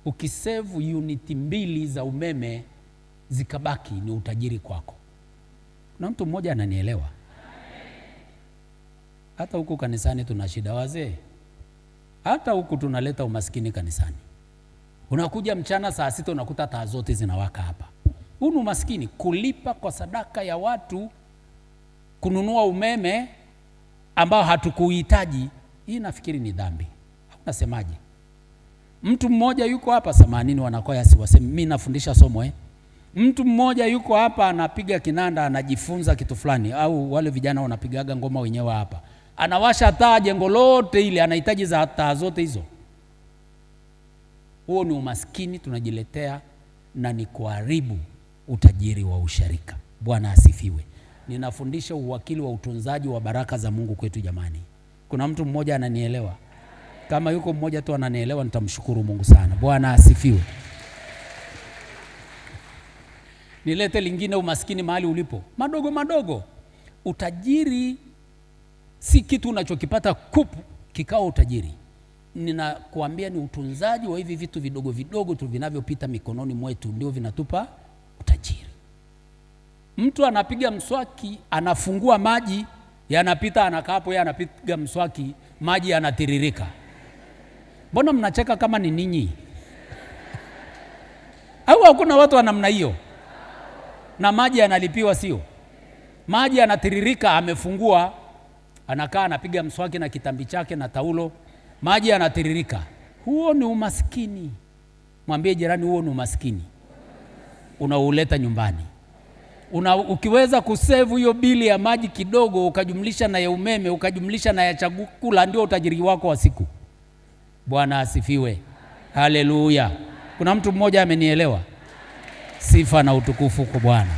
Ukisave uniti 2 za umeme zikabaki, ni utajiri kwako. Na mtu mmoja ananielewa? Hata huku kanisani tuna shida wazee. Hata huku tunaleta umaskini kanisani. Unakuja mchana saa 6 unakuta taa zote zinawaka hapa. Huu ni umaskini. Kulipa kwa sadaka ya watu kununua umeme ambao hatukuhitaji, hii nafikiri ni dhambi. Unasemaje? Mtu mmoja yuko hapa, 80 wanakoya siwasemi, mimi nafundisha somo Mtu mmoja yuko hapa anapiga kinanda, anajifunza kitu fulani, au wale vijana wanapigaga ngoma wenyewe hapa. Anawasha taa jengo lote ile, anahitaji za taa zote hizo. Huo ni umaskini tunajiletea, na ni kuharibu utajiri wa usharika. Bwana asifiwe. Ninafundisha uwakili wa utunzaji wa baraka za Mungu kwetu jamani. Kuna mtu mmoja ananielewa? Kama yuko mmoja tu ananielewa, nitamshukuru Mungu sana. Bwana asifiwe. Nilete lingine, umaskini mahali ulipo. Madogo madogo. Utajiri si kitu unachokipata kupu kikao utajiri. Ninakuambia ni utunzaji wa hivi vitu vidogo vidogo tu vinavyopita mikononi mwetu ndio vinatupa utajiri. Mtu anapiga mswaki, anafungua maji, yanapita, anakaa hapo, yeye anapiga mswaki, maji yanatiririka. Mbona mnacheka kama ni ninyi? Au hakuna watu wa namna hiyo? Na maji yanalipiwa sio? Maji yanatiririka, amefungua, anakaa anapiga mswaki na kitambi chake na taulo, maji yanatiririka. Huo ni umaskini. Mwambie jirani, huo ni umaskini unauleta nyumbani. Ukiweza kusave hiyo bili ya maji kidogo, ukajumlisha na ya umeme, ukajumlisha na ya chakula, ndio utajiri wako wa siku. Bwana asifiwe. Haleluya. Kuna mtu mmoja amenielewa? Sifa na utukufu kwa Bwana.